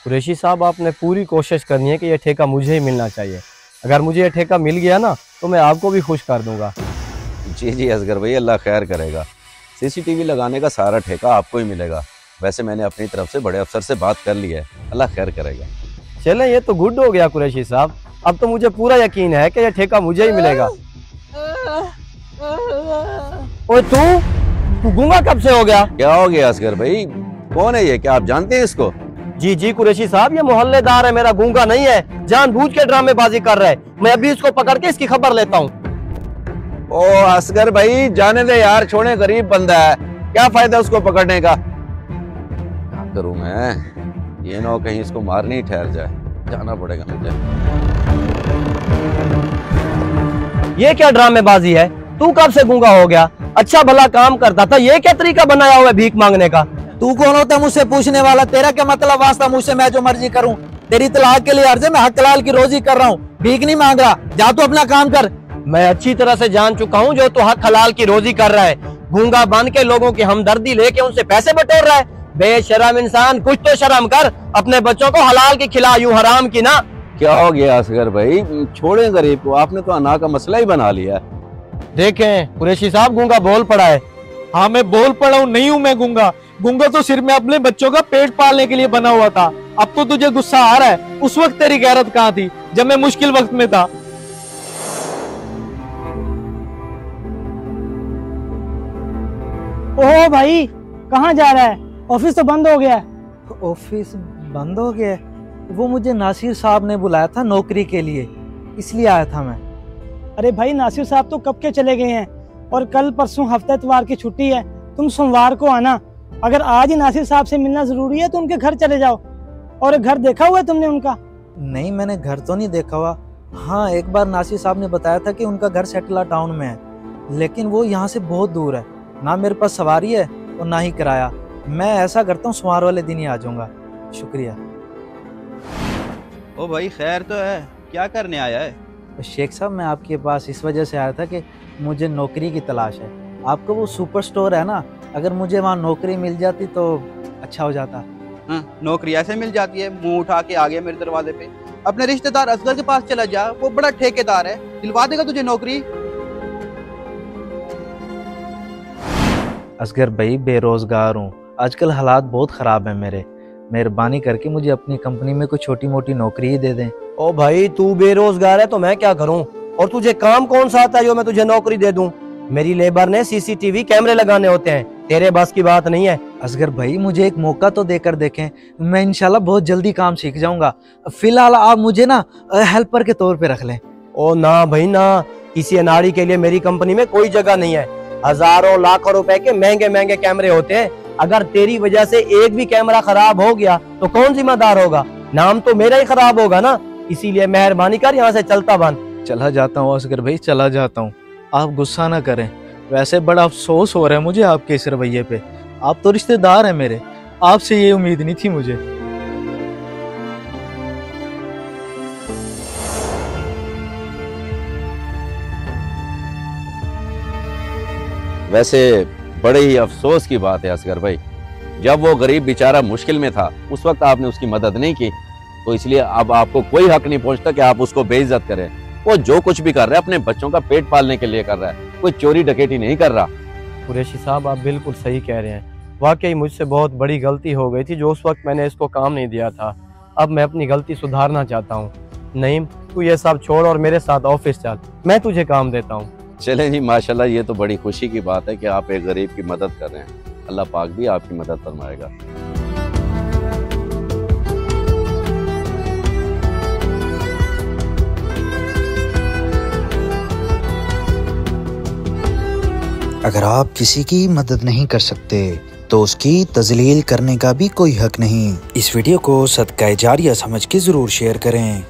कुरैशी साहब, आपने पूरी कोशिश करनी है कि यह ठेका मुझे ही मिलना चाहिए। अगर मुझे यह ठेका मिल गया ना तो मैं आपको भी खुश कर दूंगा। जी जी असगर भाई, अल्लाह खैर करेगा। सीसीटीवी लगाने का सारा ठेका आपको ही मिलेगा। वैसे मैंने अपनी तरफ से बड़े अफसर से बात कर ली है, अल्लाह खैर करेगा। चले, ये तो गुड हो गया कुरैशी साहब। अब तो मुझे पूरा यकीन है कि यह ठेका मुझे ही मिलेगा। ओए तू गूंगा कब से हो गया? क्या हो गया असगर भाई? कौन है ये? क्या आप जानते हैं इसको? जी जी कुरैशी साहब, ये मोहल्लेदार है मेरा, गूंगा नहीं है। जानबूझ के ड्रामेबाजी कर रहा है। मैं अभी इसको पकड़ के इसकी खबर लेता हूँ। ओ असगर भाई, जाने दे यार, छोड़े, गरीब बंदा है, क्या फायदा उसको पकड़ने का। क्या करूं मैं, ये ना हो कहीं इसको मारने ही ठहर जाए। जाना पड़ेगा मुझे। ये क्या ड्रामेबाजी है? तू कब से गूंगा हो गया? अच्छा भला काम करता था, ये क्या तरीका बनाया हुआ है भीख मांगने का? तू कौन होता मुझसे पूछने वाला? तेरा क्या मतलब वास्ता मुझसे? मैं जो मर्जी करूं? तेरी तलाक के लिए अर्ज है, मैं हक हलाल की रोजी कर रहा हूँ, भीख नहीं मांग रहा। जा तू अपना काम कर। मैं अच्छी तरह से जान चुका हूँ जो तू हक हलाल की रोजी कर रहा है। गूंगा बन के लोगों की हमदर्दी लेके उनसे पैसे बटोर रहा है। बेशरम इंसान, कुछ तो शर्म कर। अपने बच्चों को हलाल की खिला, यूं हराम की ना। क्या हो गया असगर भाई? छोड़े गरीब को, आपने तो अना का मसला ही बना लिया। देखें कुरैशी साहब, गूंगा बोल पड़ा है। हाँ मैं बोल पड़ा हूँ, नहीं हूँ मैं गूंगा। गूंगा तो सिर्फ मैं अपने बच्चों का पेट पालने के लिए बना हुआ था। अब तो तुझे गुस्सा आ रहा है, उस वक्त तेरी गैरत कहाँ थी जब मैं मुश्किल वक्त में था? ओह भाई, कहाँ जा रहा है? ऑफिस तो बंद हो गया है। ऑफिस बंद हो गया? वो मुझे नासिर साहब ने बुलाया था नौकरी के लिए, इसलिए आया था मैं। अरे भाई, नासिर साहब तो कब के चले गए हैं और कल परसों हफ्ते इतवार की छुट्टी है। तुम सोमवार को आना। अगर आज ही नासिर साहब से मिलना जरूरी है तो उनके घर चले जाओ। और घर देखा हुआ है तुमने उनका? नहीं, मैंने घर तो नहीं देखा हुआ। हाँ, एक बार नासिर साहब ने बताया था कि उनका घर सेटला टाउन में है, लेकिन वो यहाँ से बहुत दूर है। ना मेरे पास सवारी है और ना ही किराया। मैं ऐसा करता हूँ, सोमवार वाले दिन ही आ जाऊंगा। शुक्रिया। ओ भाई, खैर तो है, क्या करने आया है? शेख साहब, मैं आपके पास इस वजह से आया था कि मुझे नौकरी की तलाश है। आपका वो सुपर स्टोर है ना, अगर मुझे वहाँ नौकरी मिल जाती तो अच्छा हो जाता। हाँ, नौकरी ऐसे मिल जाती है? मुंह उठा के आ गया मेरे दरवाजे पे। अपने रिश्तेदार असगर के पास चला जा, वो बड़ा ठेकेदार है, दिलवा देगा तुझे नौकरी। असगर भाई, बेरोजगार हूँ, आजकल हालात बहुत खराब है मेरे। मेहरबानी करके मुझे अपनी कंपनी में कोई छोटी मोटी नौकरी ही दे दें। ओ भाई, तू बेरोजगार है तो मैं क्या करूं? और तुझे काम कौन सा आता है जो मैं तुझे नौकरी दे दूं? मेरी लेबर ने सीसीटीवी कैमरे लगाने होते हैं, तेरे बस की बात नहीं है। असगर भाई, मुझे एक मौका तो देकर देखें, मैं इंशाल्लाह बहुत जल्दी काम सीख जाऊंगा। फिलहाल आप मुझे ना हेल्पर के तौर पे रख लें। ओ ना भाई ना, किसी अनाड़ी के लिए मेरी कंपनी में कोई जगह नहीं है। हजारों लाखों रुपए के महंगे महंगे कैमरे होते हैं। अगर तेरी वजह से एक भी कैमरा खराब हो गया तो कौन जिम्मेदार होगा? नाम तो मेरा ही खराब होगा ना। इसीलिए मेहरबानी कर, यहाँ से चलता बन। चला जाता हूँ असगर भाई, चला जाता हूँ। आप गुस्सा ना करें, वैसे बड़ा अफसोस हो रहा है मुझे आपके इस रवैये पे। आप तो रिश्तेदार हैं मेरे, आपसे ये उम्मीद नहीं थी मुझे। वैसे बड़े ही अफसोस की बात है असगर भाई, जब वो गरीब बेचारा मुश्किल में था उस वक्त आपने उसकी मदद नहीं की, तो इसलिए अब आपको कोई हक नहीं पहुंचता कि आप उसको बेइज्जत करें। वो जो कुछ भी कर रहा है अपने बच्चों का पेट पालने के लिए कर रहा है, कोई चोरी डकैती नहीं कर रहा। कुरैशी साहब, आप बिल्कुल सही कह रहे हैं। वाकई मुझसे बहुत बड़ी गलती हो गई थी जो उस वक्त मैंने इसको काम नहीं दिया था। अब मैं अपनी गलती सुधारना चाहता हूँ। नईम, तू ये सब छोड़ और मेरे साथ ऑफिस चल, मैं तुझे काम देता हूँ। चले जी, माशाल्लाह, ये तो बड़ी खुशी की बात है कि आप एक गरीब की मदद कर रहे हैं। अल्लाह पाक भी आपकी मदद फरमाएगा। अगर आप किसी की मदद नहीं कर सकते तो उसकी तजलील करने का भी कोई हक नहीं। इस वीडियो को सदका जारिया समझ के जरूर शेयर करें।